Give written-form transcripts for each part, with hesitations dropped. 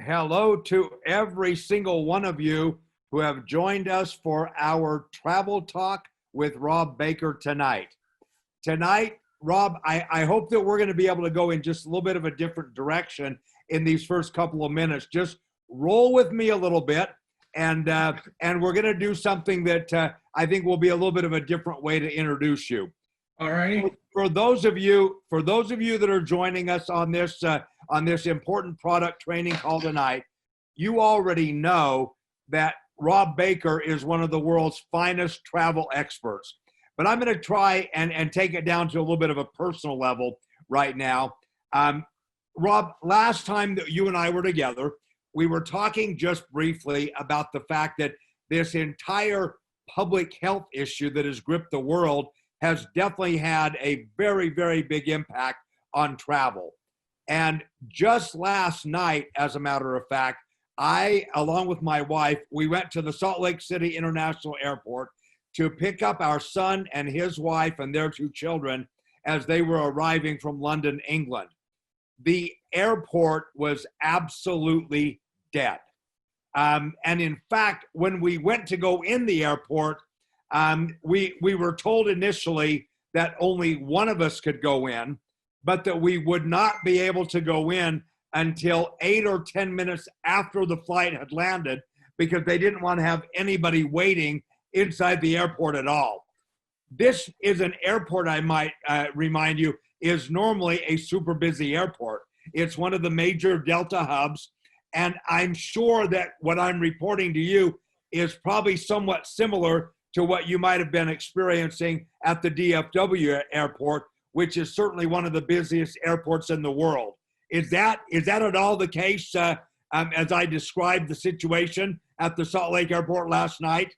Hello to every single one of you who have joined us for our travel talk with Rob Baker tonight. Tonight, Rob, I hope that we're going to be able to go in just a little bit of a different direction in these first couple of minutes. Just roll with me a little bit, and we're going to do something that I think will be a little bit of a different way to introduce you. All right. For those of you that are joining us on this important product training call tonight, you already know that Rob Baker is one of the world's finest travel experts. But I'm going to try and take it down to a little bit of a personal level right now. Rob, last time that you and I were together, we were talking just briefly about the fact that this entire public health issue that has gripped the world has definitely had a very, very big impact on travel. And just last night, as a matter of fact, I, along with my wife, we went to the Salt Lake City International Airport to pick up our son and his wife and their two children as they were arriving from London, England. The airport was absolutely dead. And in fact, when we went to go in the airport, we were told initially that only one of us could go in, but that we would not be able to go in until 8 or 10 minutes after the flight had landed, because they didn't want to have anybody waiting inside the airport at all. This is an airport, I might remind you, is normally a super busy airport. It's one of the major Delta hubs, and I'm sure that what I'm reporting to you is probably somewhat similar to what you might have been experiencing at the DFW airport, which is certainly one of the busiest airports in the world. Is that at all the case as I described the situation at the Salt Lake airport last night?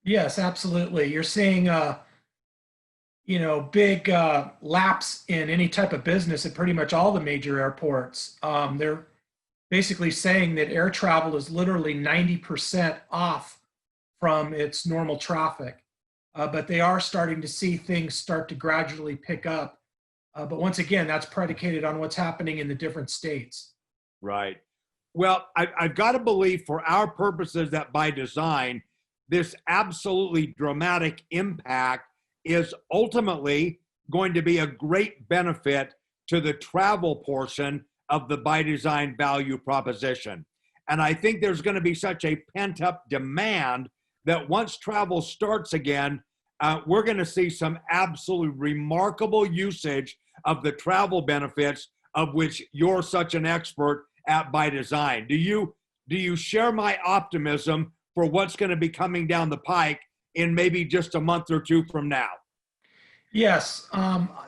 Yes, absolutely. You're seeing, big lapse in any type of business at pretty much all the major airports. They're basically saying that air travel is literally 90% off from its normal traffic. But they are starting to see things start to gradually pick up. But once again, that's predicated on what's happening in the different states. Right. Well, I've got to believe for our purposes that ByDzyne, this absolutely dramatic impact is ultimately going to be a great benefit to the travel portion of the ByDzyne value proposition. And I think there's going to be such a pent-up demand that once travel starts again, we're going to see some absolutely remarkable usage of the travel benefits of which you're such an expert at ByDzyne. Do you share my optimism for what's going to be coming down the pike in maybe just a month or two from now? Yes,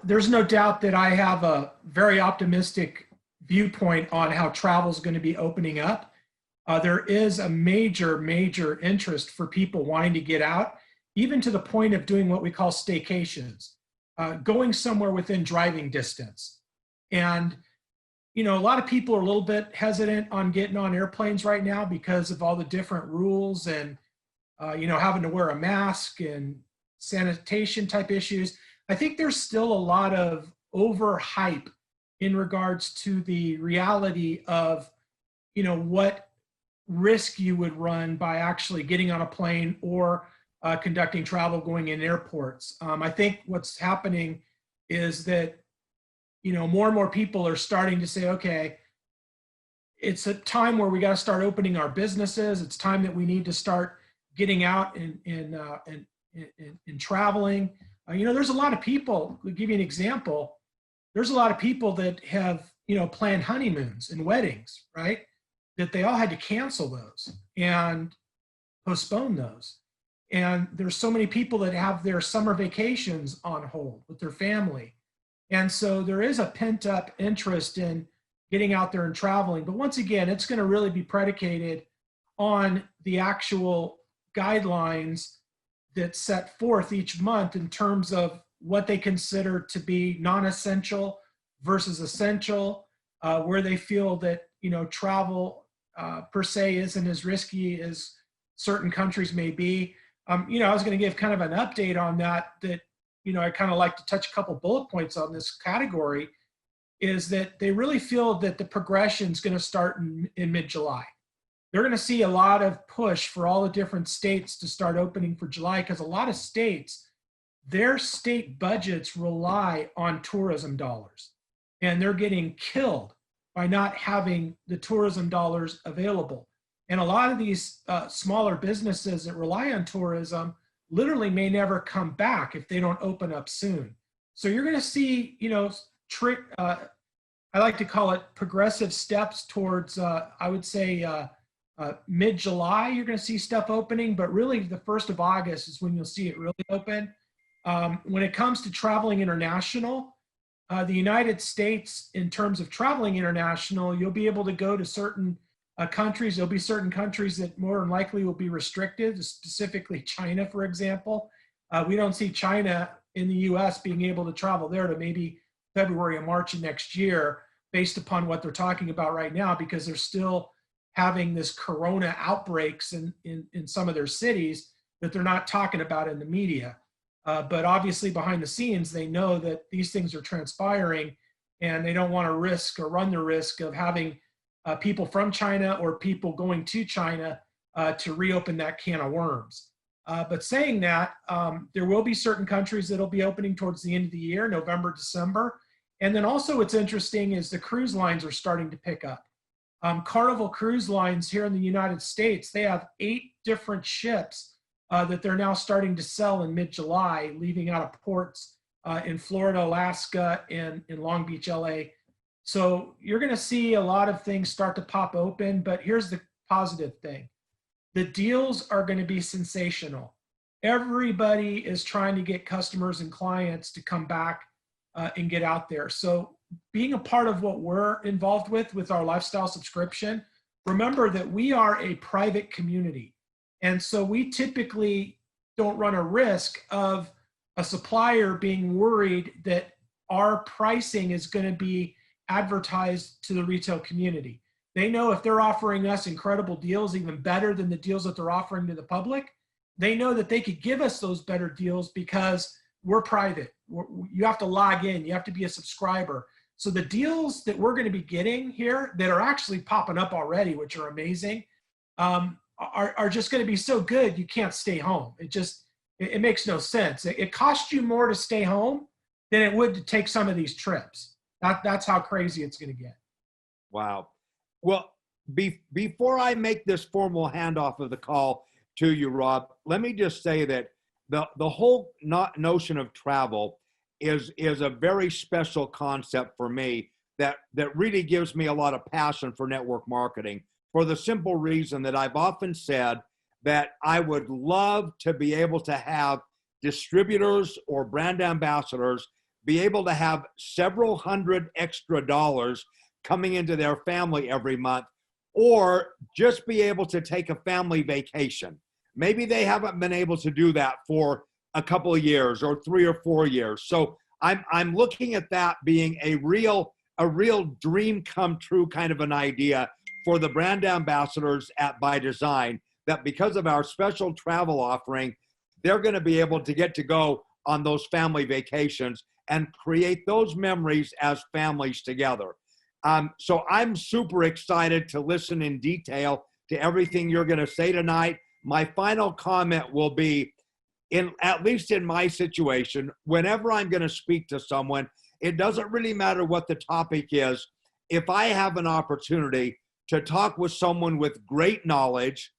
there's no doubt that I have a very optimistic viewpoint on how travel is going to be opening up. There is a major interest for people wanting to get out, even to the point of doing what we call staycations, going somewhere within driving distance. And, a lot of people are a little bit hesitant on getting on airplanes right now because of all the different rules and, having to wear a mask and sanitation type issues. I think there's still a lot of overhype in regards to the reality of, what risk you would run by actually getting on a plane or conducting travel going in airports. I think what's happening is that, more and more people are starting to say, okay, it's a time where we got to start opening our businesses. It's time that we need to start getting out and traveling. There's a lot of people, to give you an example, there's a lot of people that have, planned honeymoons and weddings, right? That they all had to cancel those and postpone those. And there's so many people that have their summer vacations on hold with their family. And so there is a pent up interest in getting out there and traveling. But once again, it's going to really be predicated on the actual guidelines that set forth each month in terms of what they consider to be non-essential versus essential, where they feel that, travel per se isn't as risky as certain countries may be. I was going to give kind of an update on that, I kind of like to touch a couple bullet points on this category. is that they really feel that the progression is going to start in mid-July. They're going to see a lot of push for all the different states to start opening for July, because a lot of states, their state budgets rely on tourism dollars, and they're getting killed by not having the tourism dollars available. And a lot of these smaller businesses that rely on tourism literally may never come back if they don't open up soon. So you're going to see, I like to call it progressive steps towards, I would say, mid-July, you're going to see stuff opening, but really the 1st of August is when you'll see it really open. When it comes to traveling international, the United States, in terms of traveling international, you'll be able to go to certain countries. There'll be certain countries that more than likely will be restricted, specifically China, for example. We don't see China in the US being able to travel there to maybe February and March of next year, based upon what they're talking about right now, because they're still having this corona outbreaks in some of their cities that they're not talking about in the media. But obviously behind the scenes, they know that these things are transpiring, and they don't want to risk or run the risk of having people from China or people going to China to reopen that can of worms. But saying that, there will be certain countries that'll be opening towards the end of the year, November, December. And then also what's interesting is the cruise lines are starting to pick up. Carnival Cruise Lines here in the United States, they have 8 different ships that they're now starting to sell in mid-July, leaving out of ports in Florida, Alaska, and in Long Beach, LA. So you're going to see a lot of things start to pop open, but here's the positive thing. The deals are going to be sensational. Everybody is trying to get customers and clients to come back and get out there. So being a part of what we're involved with our lifestyle subscription, remember that we are a private community. And so we typically don't run a risk of a supplier being worried that our pricing is going to be advertised to the retail community. They know if they're offering us incredible deals, even better than the deals that they're offering to the public, they know that they could give us those better deals because we're private. You have to log in. You have to be a subscriber. So the deals that we're going to be getting here that are actually popping up already, which are amazing, are just going to be so good you can't stay home. It makes no sense. It costs you more to stay home than it would to take some of these trips. That's how crazy it's going to get. Wow. Well, before I make this formal handoff of the call to you, Rob, let me just say that the whole notion of travel is a very special concept for me that really gives me a lot of passion for network marketing, for the simple reason that I've often said that I would love to be able to have distributors or brand ambassadors be able to have several hundred extra dollars coming into their family every month, or just be able to take a family vacation. Maybe they haven't been able to do that for a couple of years or 3 or 4 years. So I'm looking at that being a real dream come true kind of an idea for the brand ambassadors at ByDzyne, that because of our special travel offering, they're going to be able to get to go on those family vacations and create those memories as families together. So I'm super excited to listen in detail to everything you're going to say tonight. My final comment will be, at least in my situation, whenever I'm going to speak to someone, it doesn't really matter what the topic is. If I have an opportunity to talk with someone with great knowledge,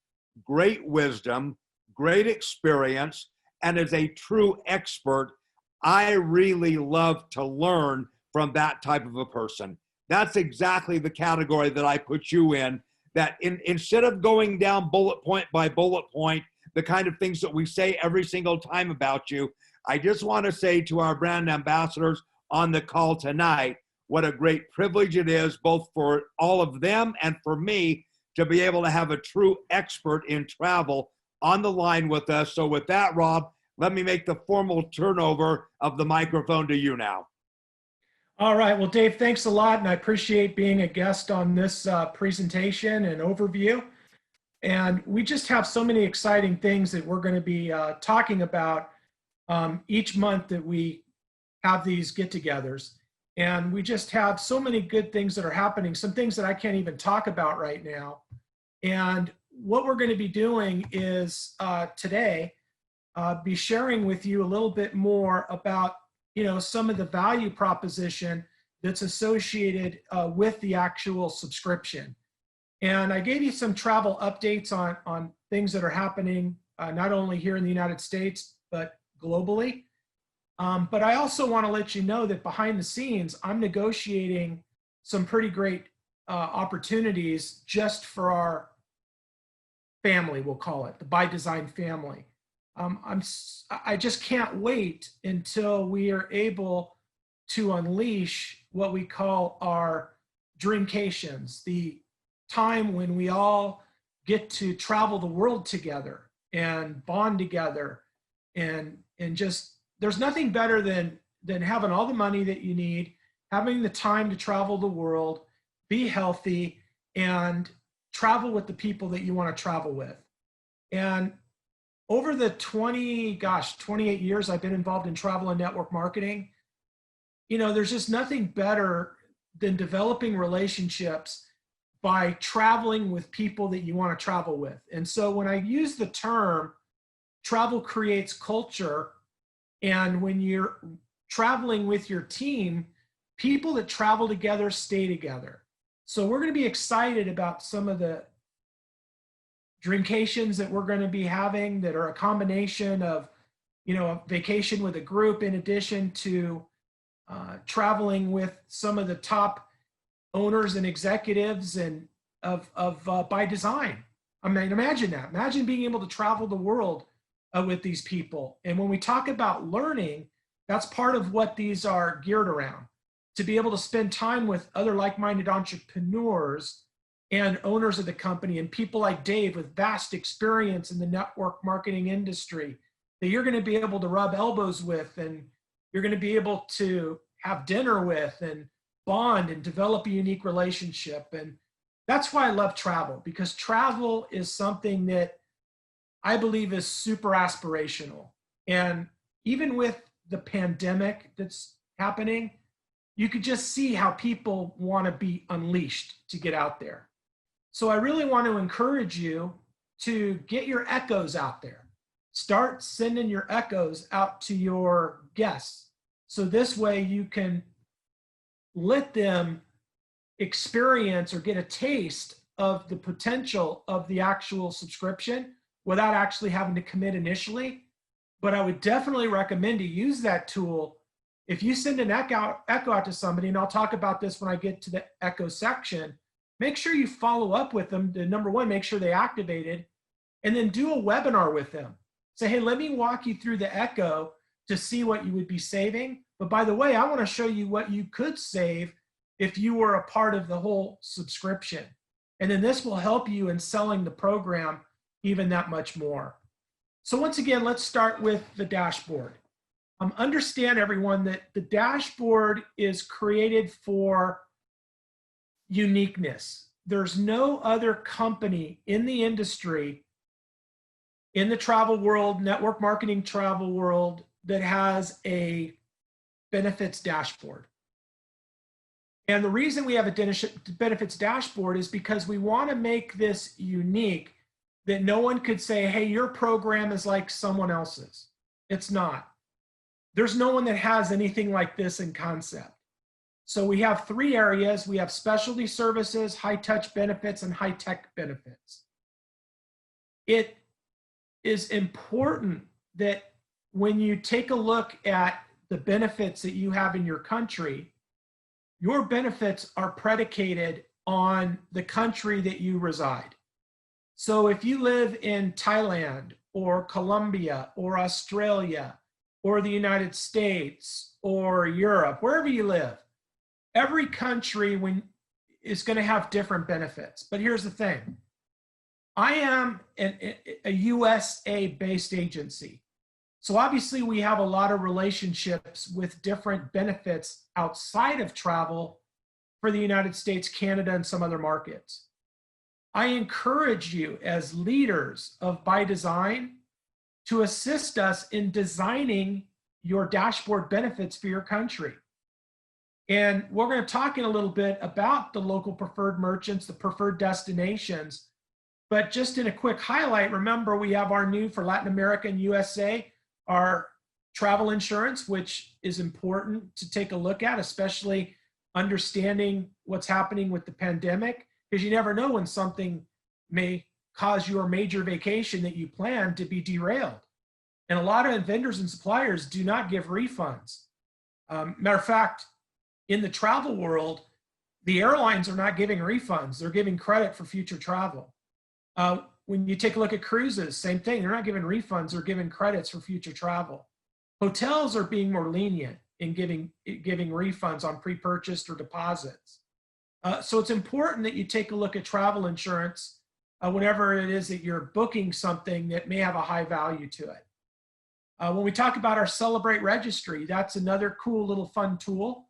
great wisdom, great experience, and is a true expert, I really love to learn from that type of a person. That's exactly the category that I put you in, that instead of going down bullet point by bullet point, the kind of things that we say every single time about you, I just want to say to our brand ambassadors on the call tonight, what a great privilege it is, both for all of them and for me, to be able to have a true expert in travel on the line with us. So with that, Rob, let me make the formal turnover of the microphone to you now. All right. Well, Dave, thanks a lot. And I appreciate being a guest on this presentation and overview. And we just have so many exciting things that we're going to be talking about each month that we have these get-togethers. And we just have so many good things that are happening, some things that I can't even talk about right now. And what we're going to be doing is today, be sharing with you a little bit more about, some of the value proposition that's associated with the actual subscription. And I gave you some travel updates on things that are happening, not only here in the United States, but globally. But I also want to let you know that behind the scenes, I'm negotiating some pretty great opportunities just for our family, we'll call it, the ByDzyne family. I just can't wait until we are able to unleash what we call our dreamcations, the time when we all get to travel the world together and bond together, and just, there's nothing better than having all the money that you need, having the time to travel the world, be healthy, and travel with the people that you want to travel with. And over the 28 years I've been involved in travel and network marketing, there's just nothing better than developing relationships by traveling with people that you want to travel with. And so when I use the term travel creates culture, and when you're traveling with your team, people that travel together stay together. So we're going to be excited about some of the dreamcations that we're going to be having that are a combination of, a vacation with a group in addition to traveling with some of the top owners and executives and of ByDzyne. I mean, imagine that. Imagine being able to travel the world with these people. And when we talk about learning, that's part of what these are geared around, to be able to spend time with other like-minded entrepreneurs and owners of the company and people like Dave with vast experience in the network marketing industry that you're going to be able to rub elbows with, and you're going to be able to have dinner with and bond and develop a unique relationship. And that's why I love travel, because travel is something that I believe is super aspirational. And even with the pandemic that's happening, you could just see how people want to be unleashed to get out there. So I really want to encourage you to get your echoes out there. Start sending your echoes out to your guests. So this way you can let them experience or get a taste of the potential of the actual subscription without actually having to commit initially. But I would definitely recommend to use that tool. If you send an echo out to somebody, and I'll talk about this when I get to the echo section, make sure you follow up with them to, number one, make sure they activated, and then do a webinar with them. Say, hey, let me walk you through the echo to see what you would be saving. But by the way, I want to show you what you could save if you were a part of the whole subscription. And then this will help you in selling the program even that much more. So once again, let's start with the dashboard. Understand, everyone, that the dashboard is created for uniqueness. There's no other company in the industry, in the travel world, network marketing travel world, that has a benefits dashboard. And the reason we have a benefits dashboard is because we want to make this unique, that no one could say, hey, your program is like someone else's. It's not. There's no one that has anything like this in concept. So we have three areas. We have specialty services, high-touch benefits, and high-tech benefits. It is important that when you take a look at the benefits that you have in your country, your benefits are predicated on the country that you reside. So if you live in Thailand or Colombia or Australia or the United States or Europe, wherever you live, every country is going to have different benefits. But here's the thing. I am a USA-based agency. So obviously we have a lot of relationships with different benefits outside of travel for the United States, Canada, and some other markets. I encourage you as leaders of ByDzyne to assist us in designing your dashboard benefits for your country. And we're going to talk in a little bit about the local preferred merchants, the preferred destinations. But just in a quick highlight, remember we have our new for Latin America and USA, our travel insurance, which is important to take a look at, especially understanding what's happening with the pandemic, because you never know when something may cause your major vacation that you plan to be derailed. And a lot of vendors and suppliers do not give refunds. Matter of fact, in the travel world, the airlines are not giving refunds. They're giving credit for future travel. When you take a look at cruises, same thing. They're not giving refunds. They're giving credits for future travel. Hotels are being more lenient in giving refunds on pre-purchased or deposits. So it's important that you take a look at travel insurance whenever it is that you're booking something that may have a high value to it. When we talk about our Celebrate registry, that's another cool little fun tool,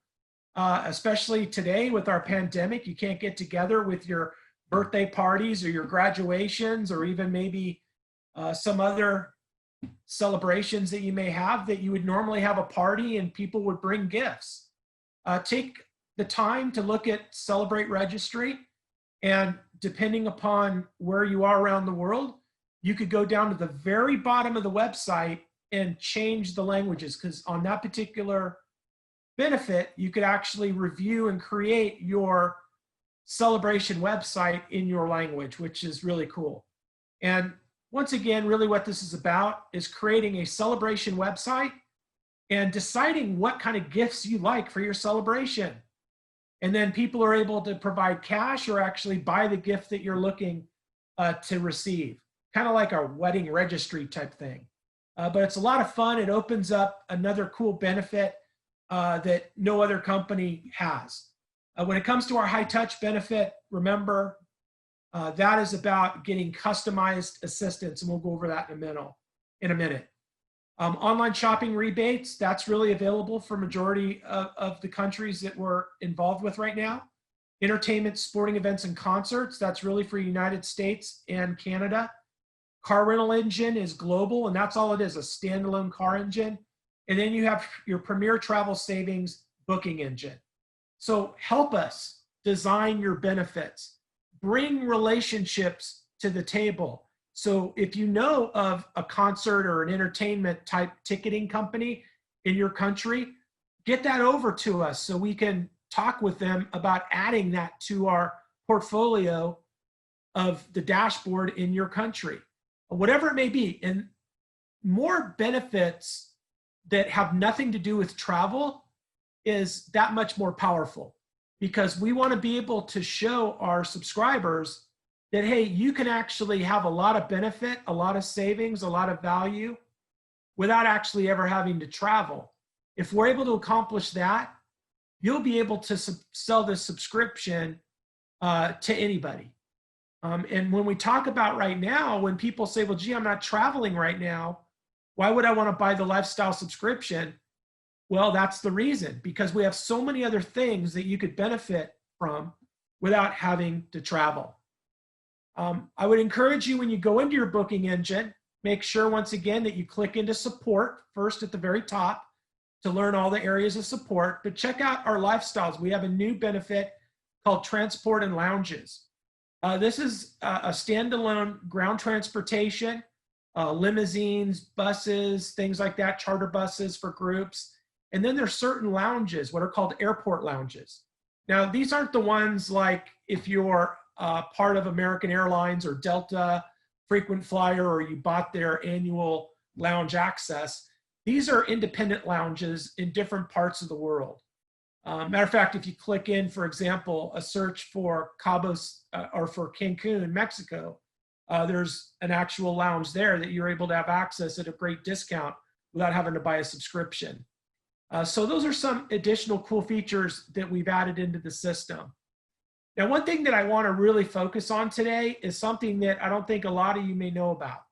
especially today with our pandemic. You can't get together with your birthday parties or your graduations or even maybe some other celebrations that you may have that you would normally have a party and people would bring gifts. Take the time to look at Celebrate registry, and depending upon where you are around the world, you could go down to the very bottom of the website and change the languages, because on that particular benefit, you could actually review and create your celebration website in your language, which is really cool. And once again, really what this is about is creating a celebration website and deciding what kind of gifts you like for your celebration. And then people are able to provide cash or actually buy the gift that you're looking to receive, kind of like a wedding registry type thing. But it's a lot of fun. It opens up another cool benefit that no other company has. When it comes to our high touch benefit, remember that is about getting customized assistance, and we'll go over that in a minute. Online shopping rebates, that's really available for majority of the countries that we're involved with right now. Entertainment, sporting events, and concerts, that's really for United States and Canada. Car rental engine is global, and that's all it is, a standalone car engine. And then you have your premier travel savings booking engine. So help us design your benefits. Bring relationships to the table. So if you know of a concert or an entertainment type ticketing company in your country, get that over to us so we can talk with them about adding that to our portfolio of the dashboard in your country, whatever it may be. And more benefits that have nothing to do with travel is that much more powerful, because we want to be able to show our subscribers that, hey, you can actually have a lot of benefit, a lot of savings, a lot of value without actually ever having to travel. If we're able to accomplish that, you'll be able to sell this subscription to anybody. And when we talk about right now, when people say, well, gee, I'm not traveling right now, why would I want to buy the lifestyle subscription? Well, that's the reason, because we have so many other things that you could benefit from without having to travel. I would encourage you, when you go into your booking engine, make sure once again that you click into support first at the very top to learn all the areas of support, but check out our lifestyles. We have a new benefit called transport and lounges. This is a standalone ground transportation, limousines, buses, things like that, charter buses for groups. And then there's certain lounges, what are called airport lounges. Now, these aren't the ones like if you're part of American Airlines or Delta frequent flyer, or you bought their annual lounge access. These are independent lounges in different parts of the world. Matter of fact, if you click in, for example, a search for Cabos or for Cancun, Mexico, there's an actual lounge there that you're able to have access at a great discount without having to buy a subscription. So those are some additional cool features that we've added into the system. Now, one thing that I want to really focus on today is something that I don't think a lot of you may know about,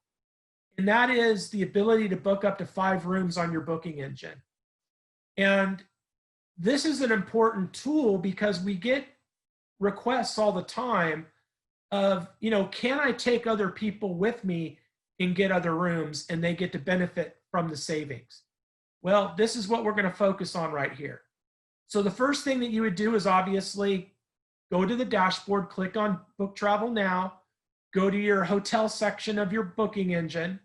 and that is the ability to book up to 5 rooms on your booking engine. And this is an important tool because we get requests all the time of, you know, can I take other people with me and get other rooms and they get to benefit from the savings? Well, this is what we're going to focus on right here. So the first thing that you would do is obviously go to the dashboard, click on Book Travel Now, go to your hotel section of your booking engine,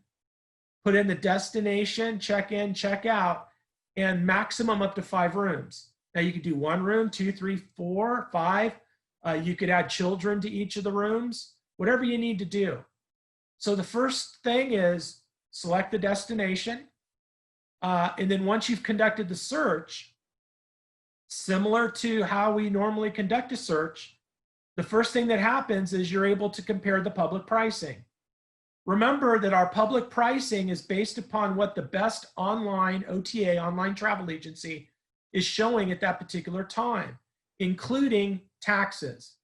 put in the destination, check in, check out, and maximum up to 5 rooms. Now you could do 1 room, 2, 3, 4, 5. You could add children to each of the rooms, whatever you need to do. So the first thing is select the destination. And then once you've conducted the search, similar to how we normally conduct a search, the first thing that happens is you're able to compare the public pricing. Remember that our public pricing is based upon what the best online OTA, online travel agency, is showing at that particular time, including taxes.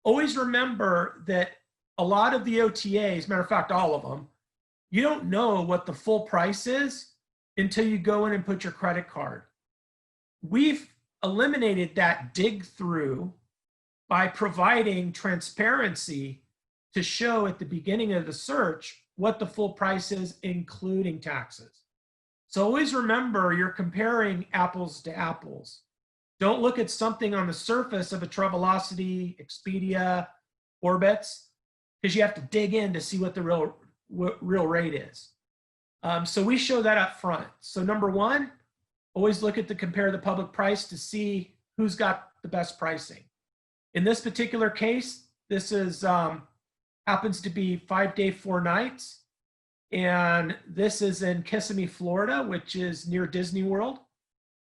Always remember that a lot of the OTAs, matter of fact, all of them, you don't know what the full price is until you go in and put your credit card. We've eliminated that dig through by providing transparency to show at the beginning of the search what the full price is, including taxes. So always remember you're comparing apples to apples. Don't look at something on the surface of a Travelocity, Expedia, Orbitz, because you have to dig in to see what the real rate is. So we show that up front. So number one, always look at the compare the public price to see who's got the best pricing. In this particular case, this is happens to be 5 day, 4 nights. And this is in Kissimmee, Florida, which is near Disney World.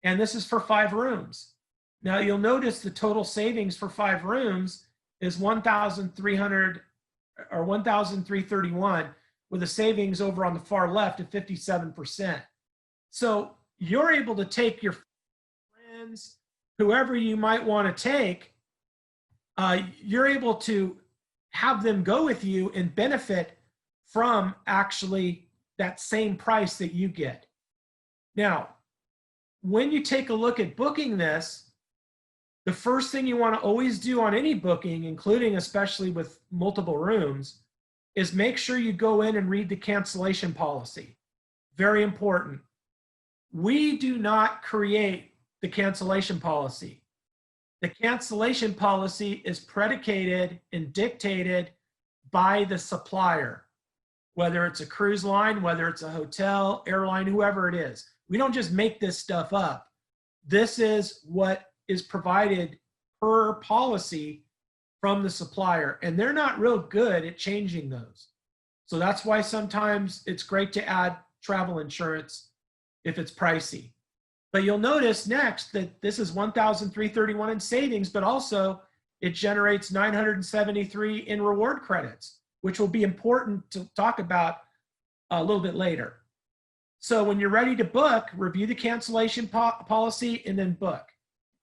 And this is for 5 rooms. Now you'll notice the total savings for 5 rooms is $1,300 or $1,331 with a savings over on the far left of 57%. So you're able to take your friends, whoever you might want to take, you're able to have them go with you and benefit from actually that same price that you get. Now, when you take a look at booking this, the first thing you want to always do on any booking, including especially with multiple rooms, is make sure you go in and read the cancellation policy. Very important. We do not create the cancellation policy. The cancellation policy is predicated and dictated by the supplier, whether it's a cruise line, whether it's a hotel, airline, whoever it is. We don't just make this stuff up. This is what is provided per policy from the supplier, and they're not real good at changing those. So that's why sometimes it's great to add travel insurance if it's pricey. But you'll notice next that this is $1,331 in savings, but also it generates $973 in reward credits, which will be important to talk about a little bit later. So when you're ready to book, review the cancellation policy and then book.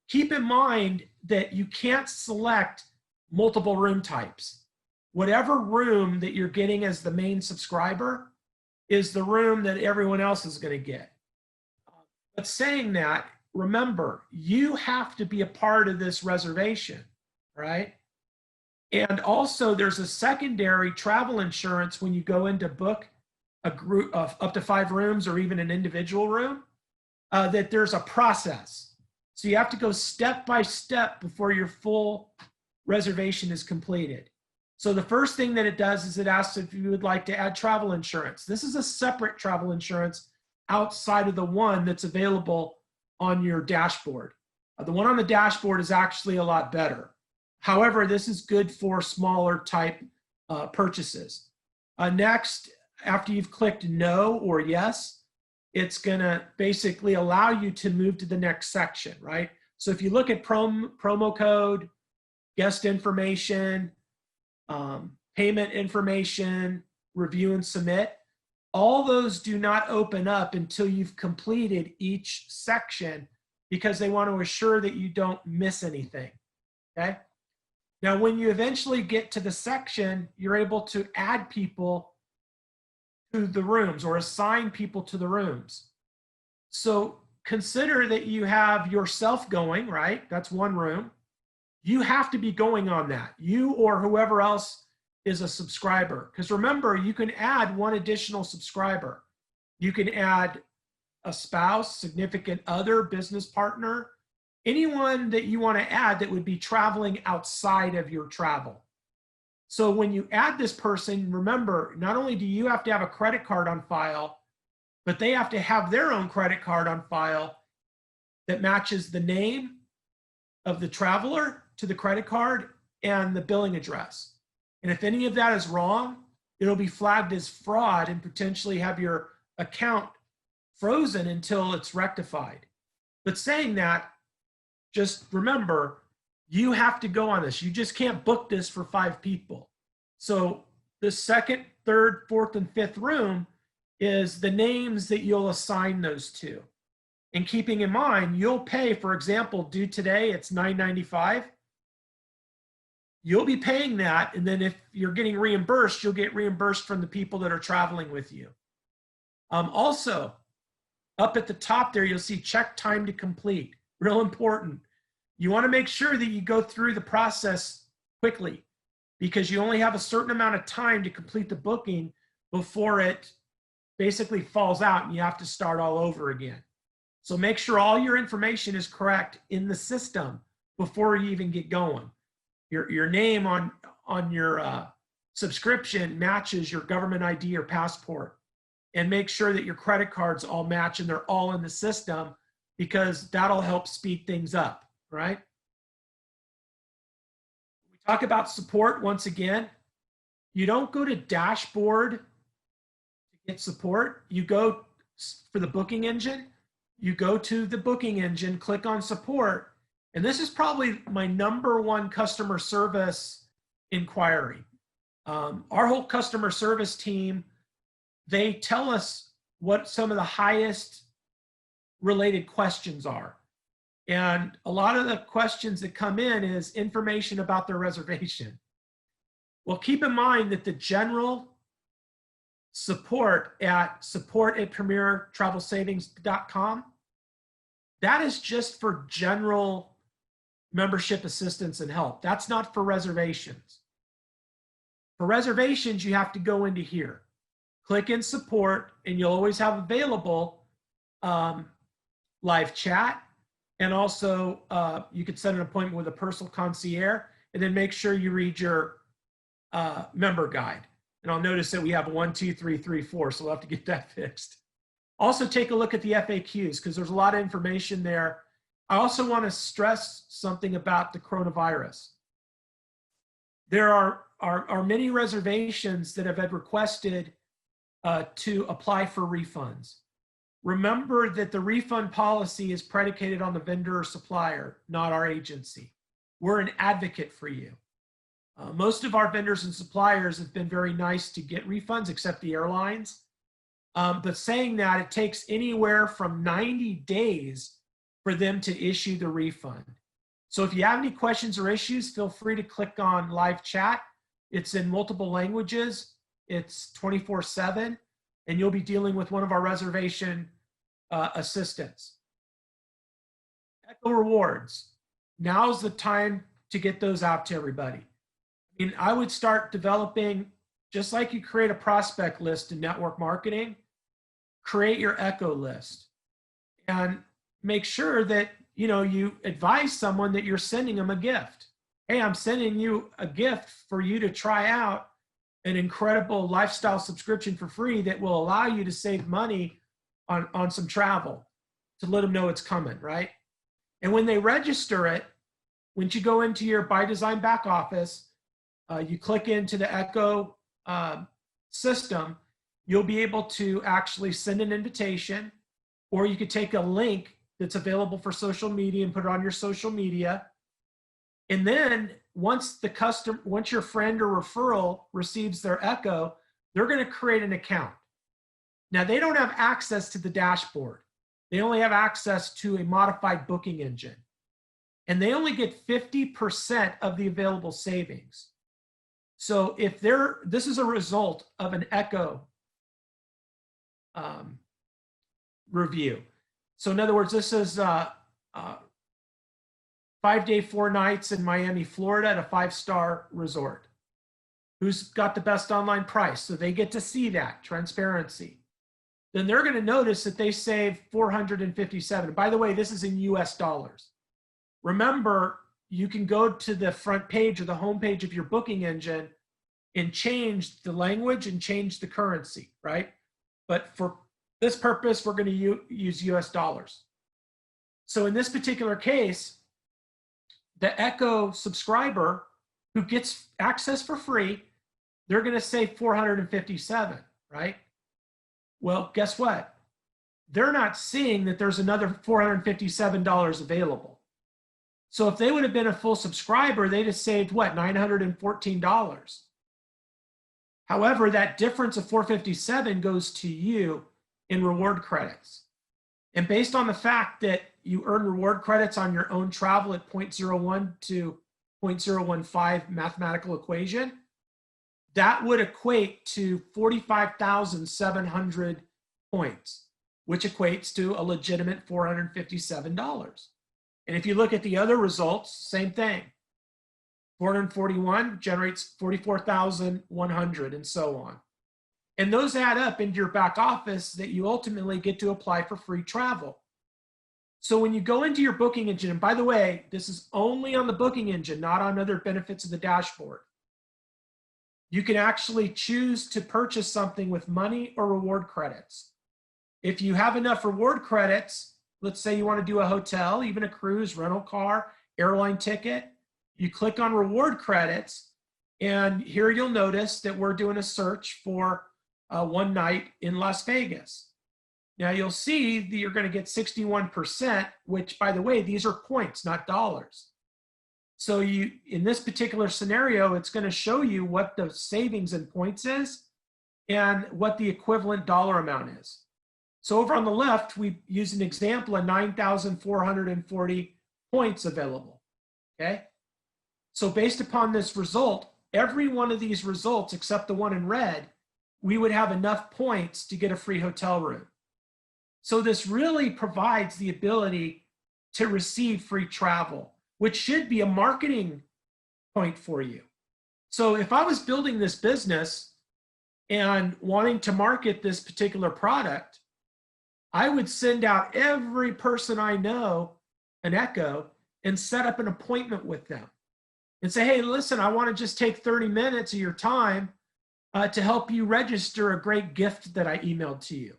Keep in mind that you can't select multiple room types. Whatever room that you're getting as the main subscriber is the room that everyone else is going to get. But saying that, remember, you have to be a part of this reservation, right? And also there's a secondary travel insurance when you go in to book a group of up to 5 rooms or even an individual room, that there's a process. So you have to go step by step before your full reservation is completed. So the first thing that it does is it asks if you would like to add travel insurance. This is a separate travel insurance outside of the one that's available on your dashboard. The one on the dashboard is actually a lot better. However, this is good for smaller type purchases. Next, after you've clicked no or yes, it's gonna basically allow you to move to the next section, right? So if you look at promo code, guest information, payment information, review and submit, all those do not open up until you've completed each section because they want to assure that you don't miss anything, okay? Now, when you eventually get to the section, you're able to add people to the rooms or assign people to the rooms. So consider that you have yourself going, right? That's one room. You have to be going on that, you or whoever else is a subscriber. Because remember, you can add one additional subscriber. You can add a spouse, significant other, business partner. anyone that you want to add that would be traveling outside of your travel. So when you add this person, remember, not only do you have to have a credit card on file, but they have to have their own credit card on file that matches the name of the traveler to the credit card and the billing address. And if any of that is wrong, it'll be flagged as fraud and potentially have your account frozen until it's rectified. But saying that, just remember, you have to go on this. You just can't book this for 5 people. So the second, third, fourth, and fifth room is the names that you'll assign those to. And keeping in mind, you'll pay, for example, due today, it's $9.95. You'll be paying that, and then if you're getting reimbursed, you'll get reimbursed from the people that are traveling with you. Also, up at the top there, you'll see check time to complete. Real important. You want to make sure that you go through the process quickly because you only have a certain amount of time to complete the booking before it basically falls out and you have to start all over again. So make sure all your information is correct in the system before you even get going. Your name on your subscription matches your government ID or passport, and make sure that your credit cards all match and they're all in the system because that'll help speed things up, right? We talk about support once again. You don't go to dashboard to get support. You go for the booking engine. You go to the booking engine, click on support, and this is probably my #1 customer service inquiry. Our whole customer service team, they tell us what some of the highest related questions are. And a lot of the questions that come in is information about their reservation. Well, keep in mind that the general support at premiertravelsavings.com, that is just for general membership assistance and help. That's not for reservations. For reservations, you have to go into here, click in support, and you'll always have available live chat. And also you could set an appointment with a personal concierge, and then make sure you read your member guide. And I'll notice that we have 1, 2, 3, 3, 4, so we'll have to get that fixed. Also take a look at the FAQs because there's a lot of information there. I also want to stress something about the coronavirus. There are many reservations that have had requested to apply for refunds. Remember that the refund policy is predicated on the vendor or supplier, not our agency. We're an advocate for you. Most of our vendors and suppliers have been very nice to get refunds, except the airlines. But saying that, it takes anywhere from 90 days for them to issue the refund. So if you have any questions or issues, feel free to click on live chat. It's in multiple languages. It's 24/7, and you'll be dealing with one of our reservation assistants. Echo rewards. Now's the time to get those out to everybody. I mean, I would start developing, just like you create a prospect list in network marketing, create your Echo list and make sure that you advise someone that you're sending them a gift. Hey, I'm sending you a gift for you to try out an incredible lifestyle subscription for free that will allow you to save money on some travel, to let them know it's coming, right? And when they register it, once you go into your ByDzyne back office, you click into the Echo system, you'll be able to actually send an invitation, or you could take a link that's available for social media and put it on your social media. And then once your friend or referral receives their Echo, they're going to create an account. Now, they don't have access to the dashboard. They only have access to a modified booking engine. And they only get 50% of the available savings. So if this is a result of an Echo review. So in other words, this is 5-day, 4 nights in Miami, Florida at a 5-star resort. Who's got the best online price? So they get to see that transparency. Then they're going to notice that they save $457. By the way, this is in US dollars. remember, you can go to the front page or the home page of your booking engine and change the language and change the currency, right? But for this purpose, we're going to use US dollars. So in this particular case, the Echo subscriber who gets access for free, they're going to save 457, right? Well, guess what? They're not seeing that there's another $457 available. So if they would have been a full subscriber, they'd have saved what, $914. However, that difference of 457 goes to you in reward credits. And based on the fact that you earn reward credits on your own travel at 0.01 to 0.015 mathematical equation, that would equate to 45,700 points, which equates to a legitimate $457. And if you look at the other results, same thing. 441 generates 44,100 and so on. And those add up into your back office that you ultimately get to apply for free travel. So when you go into your booking engine, and by the way, this is only on the booking engine, not on other benefits of the dashboard. You can actually choose to purchase something with money or reward credits. If you have enough reward credits, let's say you want to do a hotel, even a cruise, rental car, airline ticket, you click on reward credits, and here you'll notice that we're doing a search for one night in Las Vegas. Now you'll see that you're going to get 61%, which, by the way, these are points, not dollars. So in this particular scenario, it's going to show you what the savings in points is and what the equivalent dollar amount is. So over on the left, we use an example of 9,440 points available, okay? So based upon this result, every one of these results, except the one in red, we would have enough points to get a free hotel room. So this really provides the ability to receive free travel, which should be a marketing point for you. So if I was building this business and wanting to market this particular product, I would send out every person I know an Echo and set up an appointment with them and say, hey, listen, I want to just take 30 minutes of your time to help you register a great gift that I emailed to you.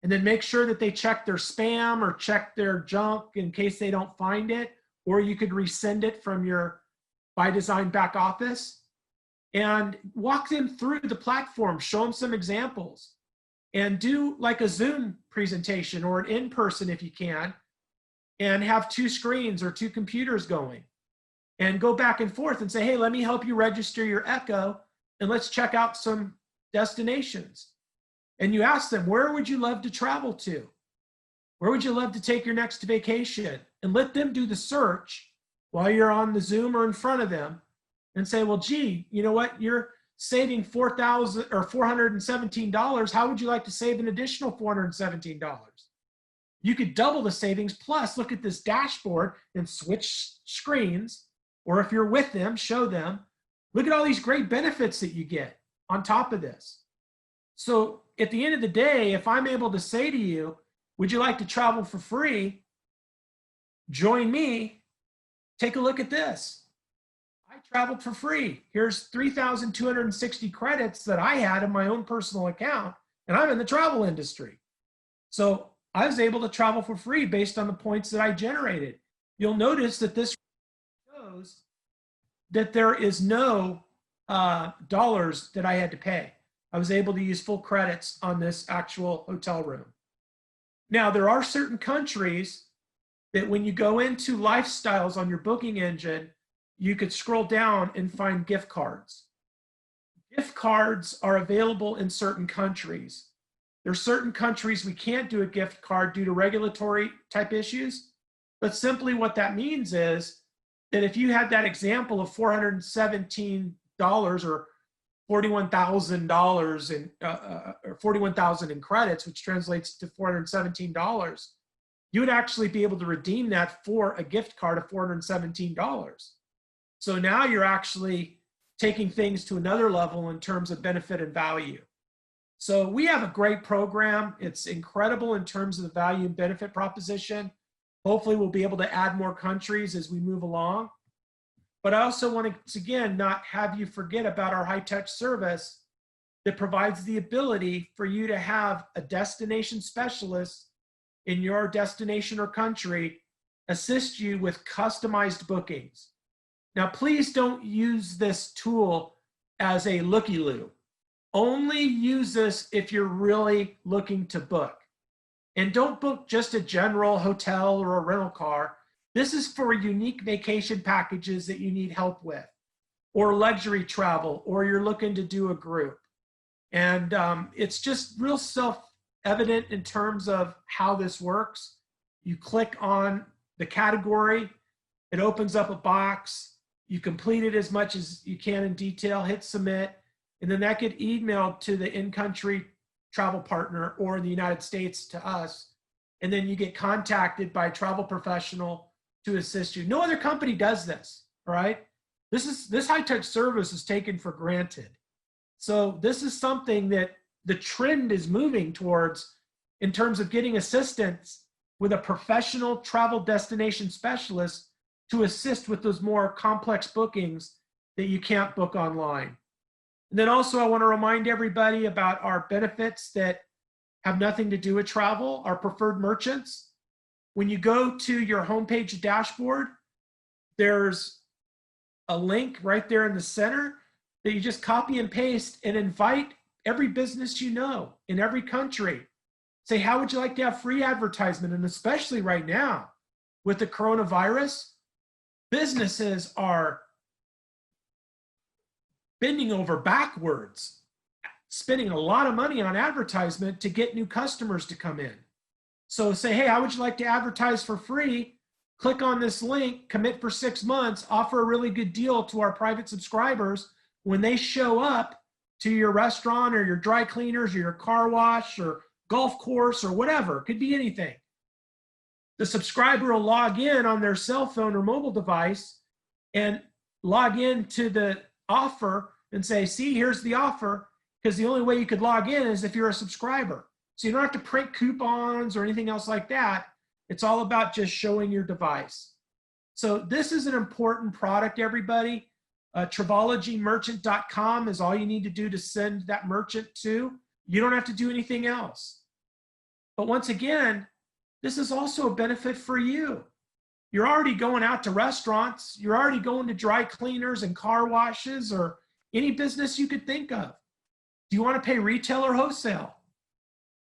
And then make sure that they check their spam or check their junk in case they don't find it, or you could resend it from your ByDzyne back office and walk them through the platform, show them some examples, and do like a Zoom presentation or an in-person if you can, and have 2 screens or 2 computers going and go back and forth and say, hey, let me help you register your Echo and let's check out some destinations. And you ask them, where would you love to travel to? Where would you love to take your next vacation? And let them do the search while you're on the Zoom or in front of them and say, well, gee, you know what? You're saving $417. How would you like to save an additional $417? You could double the savings, plus look at this dashboard and switch screens, or if you're with them, show them. Look at all these great benefits that you get on top of this. So at the end of the day, if I'm able to say to you, would you like to travel for free? Join me. Take a look at this. I traveled for free. Here's 3,260 credits that I had in my own personal account, and I'm in the travel industry. So I was able to travel for free based on the points that I generated. You'll notice that this shows that there is no dollars that I had to pay. I was able to use full credits on this actual hotel room. Now, there are certain countries that when you go into lifestyles on your booking engine, you could scroll down and find gift cards. Gift cards are available in certain countries. There are certain countries we can't do a gift card due to regulatory type issues, but simply what that means is that if you had that example of $417 or $41,000 in or 41,000 in credits, which translates to $417, you would actually be able to redeem that for a gift card of $417. So now you're actually taking things to another level in terms of benefit and value. So we have a great program. It's incredible in terms of the value and benefit proposition. Hopefully we'll be able to add more countries as we move along. But I also want to, again, not have you forget about our high-touch service that provides the ability for you to have a destination specialist in your destination or country assist you with customized bookings. Now, please don't use this tool as a looky-loo. Only use this if you're really looking to book. And don't book just a general hotel or a rental car. This is for unique vacation packages that you need help with, or luxury travel, or you're looking to do a group. And it's just real self-evident in terms of how this works. You click on the category, it opens up a box, you complete it as much as you can in detail, hit submit, and then that get emailed to the in-country travel partner or in the United States to us. And then you get contacted by a travel professional to assist you. No other company does this, all right? This high-touch service is taken for granted. So this is something that the trend is moving towards in terms of getting assistance with a professional travel destination specialist to assist with those more complex bookings that you can't book online. And then also I want to remind everybody about our benefits that have nothing to do with travel, our preferred merchants. When you go to your homepage dashboard, there's a link right there in the center that you just copy and paste and invite every business you know in every country. Say, how would you like to have free advertisement? And especially right now with the coronavirus, businesses are bending over backwards, spending a lot of money on advertisement to get new customers to come in. So say, hey, how would you like to advertise for free? Click on this link, commit for 6 months, offer a really good deal to our private subscribers. When they show up to your restaurant or your dry cleaners or your car wash or golf course or whatever, it could be anything. The subscriber will log in on their cell phone or mobile device and log in to the offer and say, see, here's the offer, because the only way you could log in is if you're a subscriber. So you don't have to print coupons or anything else like that. It's all about just showing your device. So this is an important product, everybody. Travalogymerchant.com is all you need to do to send that merchant to. You don't have to do anything else. But once again, this is also a benefit for you. You're already going out to restaurants. You're already going to dry cleaners and car washes or any business you could think of. Do you want to pay retail or wholesale?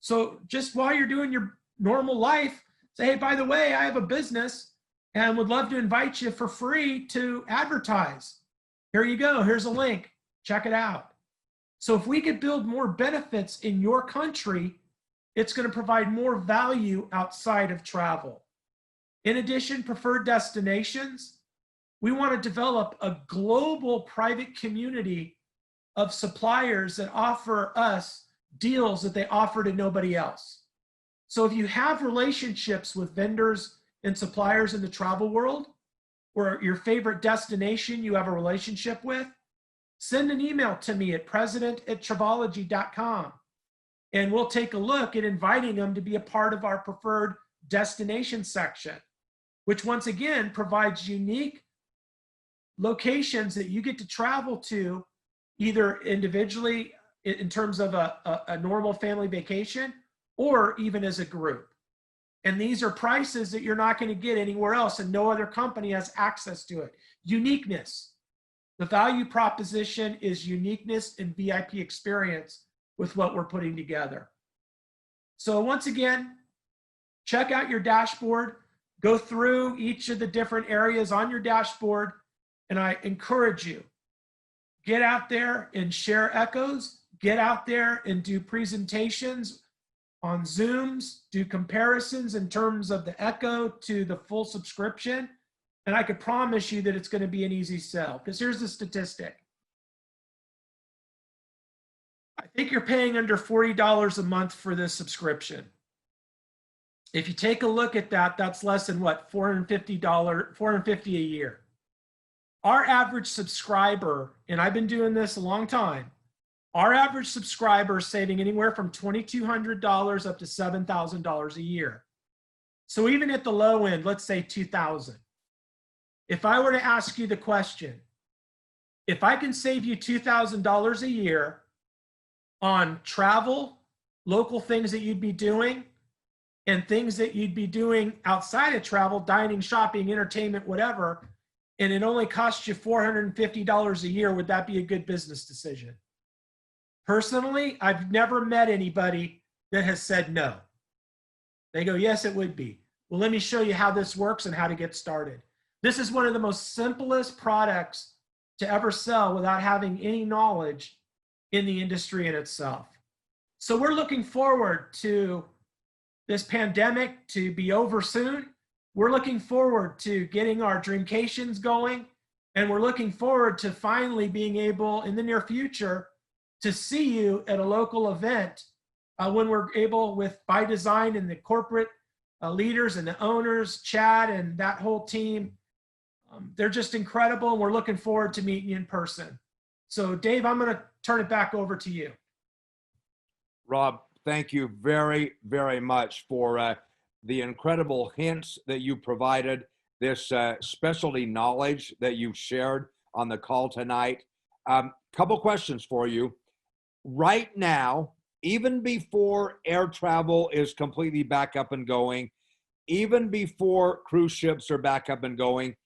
So just while you're doing your normal life, say, hey, by the way, I have a business and would love to invite you for free to advertise. Here you go. Here's a link. Check it out. So if we could build more benefits in your country, it's going to provide more value outside of travel. In addition, preferred destinations, we want to develop a global private community of suppliers that offer us deals that they offer to nobody else. So if you have relationships with vendors and suppliers in the travel world, or your favorite destination you have a relationship with, send an email to me at president@travalogy.com. And we'll take a look at inviting them to be a part of our preferred destination section, which once again provides unique locations that you get to travel to either individually in terms of a normal family vacation or even as a group. And these are prices that you're not going to get anywhere else, and no other company has access to it. Uniqueness. The value proposition is uniqueness and VIP experience with what we're putting together. So once again, check out your dashboard, go through each of the different areas on your dashboard, and I encourage you, get out there and share echoes, get out there and do presentations on Zooms, do comparisons in terms of the Echo to the full subscription, and I could promise you that it's going to be an easy sell. Because here's the statistic. I think you're paying under $40 a month for this subscription. If you take a look at that, that's less than what, $450 a year. Our average subscriber, and I've been doing this a long time, our average subscriber is saving anywhere from $2,200 up to $7,000 a year. So even at the low end, let's say 2,000. If I were to ask you the question, if I can save you $2,000 a year on travel, local things that you'd be doing, and things that you'd be doing outside of travel, dining, shopping, entertainment, whatever, and it only costs you $450 a year, would that be a good business decision? Personally, I've never met anybody that has said no. They go, yes, it would be. Well, let me show you how this works and how to get started. This is one of the most simplest products to ever sell without having any knowledge in the industry in itself. So we're looking forward to this pandemic to be over soon. We're looking forward to getting our dreamcations going, and we're looking forward to finally being able in the near future to see you at a local event when we're able, with ByDzyne and the corporate leaders and the owners, Chad and that whole team. They're just incredible, and we're looking forward to meeting you in person. So Dave, I'm going to turn it back over to you. Rob, thank you very, very much for the incredible hints that you provided, this specialty knowledge that you shared on the call tonight. Couple questions for you. Right now, even before air travel is completely back up and going, even before cruise ships are back up and going,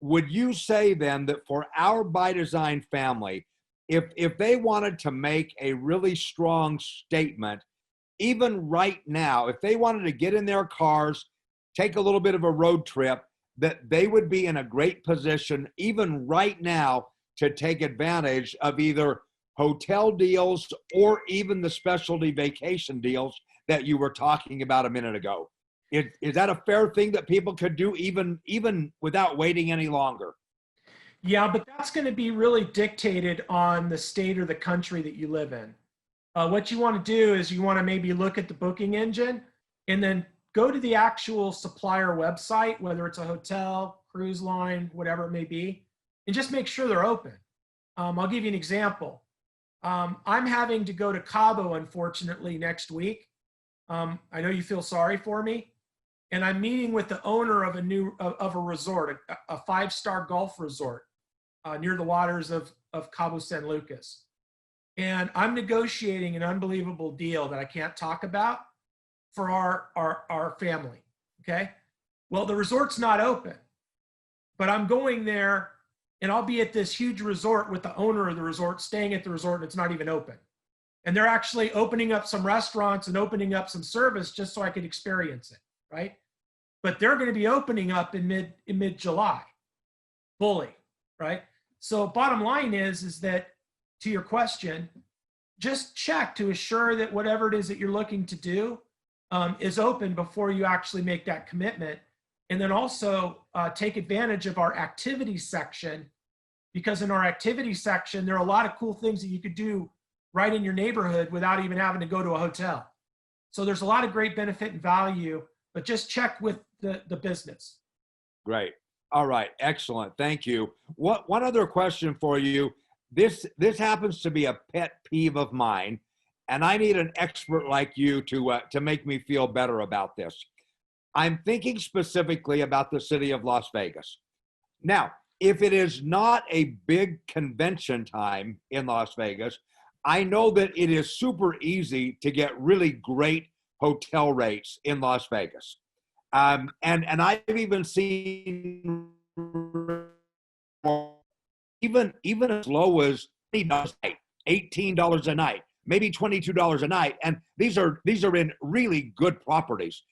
would you say then that for our ByDzyne family, if they wanted to make a really strong statement, even right now, if they wanted to get in their cars, take a little bit of a road trip, that they would be in a great position, even right now, to take advantage of either hotel deals or even the specialty vacation deals that you were talking about a minute ago? Is that a fair thing that people could do even without waiting any longer? Yeah, but that's going to be really dictated on the state or the country that you live in. What you want to do is you want to maybe look at the booking engine and then go to the actual supplier website, whether it's a hotel, cruise line, whatever it may be, and just make sure they're open. I'll give you an example. I'm having to go to Cabo, unfortunately, next week. I know you feel sorry for me. And I'm meeting with the owner of a resort, a 5-star golf resort near the waters of Cabo San Lucas. And I'm negotiating an unbelievable deal that I can't talk about for our family, okay? Well, the resort's not open, but I'm going there and I'll be at this huge resort with the owner of the resort, staying at the resort, and it's not even open. And they're actually opening up some restaurants and opening up some service just so I could experience it, right? But they're going to be opening up in mid-July, fully, right? So bottom line is that, to your question, just check to assure that whatever it is that you're looking to do is open before you actually make that commitment. And then also take advantage of our activities section, because in our activities section, there are a lot of cool things that you could do right in your neighborhood without even having to go to a hotel. So there's a lot of great benefit and value, but just check with the business. Great. All right. Excellent. Thank you. One other question for you. This happens to be a pet peeve of mine, and I need an expert like you to make me feel better about this. I'm thinking specifically about the city of Las Vegas. Now, if it is not a big convention time in Las Vegas, I know that it is super easy to get really great hotel rates in Las Vegas. And I've even seen even as low as $18 a night, maybe $22 a night. And these are in really good properties.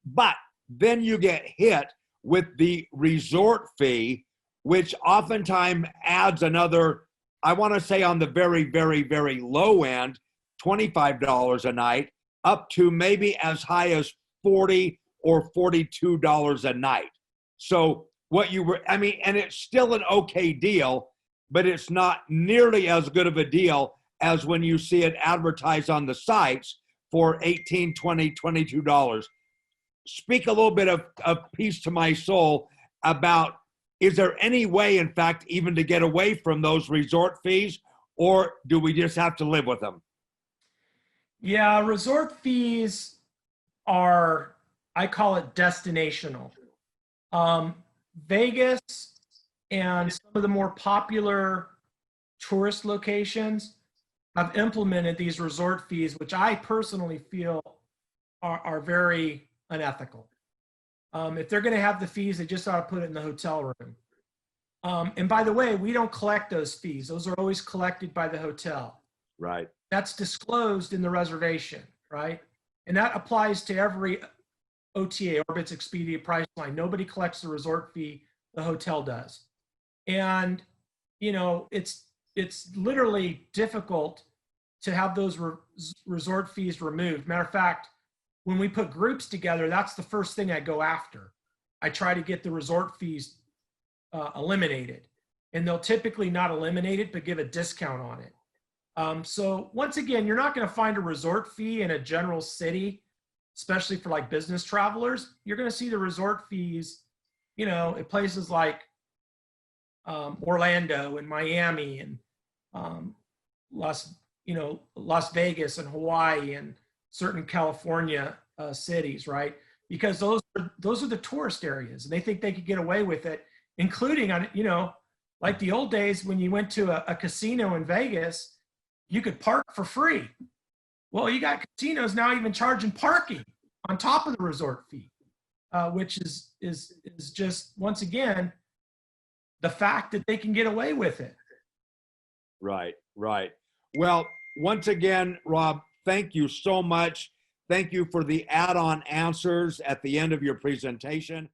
But then you get hit with the resort fee, which oftentimes adds another, I want to say on the very, very, very low end, $25 a night, up to maybe as high as $40 or $42 a night. So what you were, and it's still an okay deal, but it's not nearly as good of a deal as when you see it advertised on the sites for $18, $20, $22. Speak a little bit of peace to my soul about, is there any way, in fact, even to get away from those resort fees, or do we just have to live with them? Yeah, resort fees are, I call it destinational. Vegas and some of the more popular tourist locations have implemented these resort fees, which I personally feel are very unethical. If they're going to have the fees, they just ought to put it in the hotel room. And by the way, we don't collect those fees. Those are always collected by the hotel. Right. That's disclosed in the reservation, right? And that applies to every OTA, Orbitz, Expedia, Priceline. Nobody collects the resort fee, the hotel does. And, you know, it's literally difficult to have those resort fees removed. Matter of fact, when we put groups together, that's the first thing I go after. I try to get the resort fees eliminated. And they'll typically not eliminate it, but give a discount on it. So once again, you're not going to find a resort fee in a general city, especially for like business travelers. You're going to see the resort fees, you know, at places like Orlando and Miami and Las Vegas and Hawaii and certain California cities, right? Because those are the tourist areas, and they think they could get away with it, including on, you know, like the old days when you went to a casino in Vegas, you could park for free. Well, you got casinos now even charging parking on top of the resort fee, which is just, once again, the fact that they can get away with it. Right, right. Well, once again, Rob, thank you so much. Thank you for the add-on answers at the end of your presentation.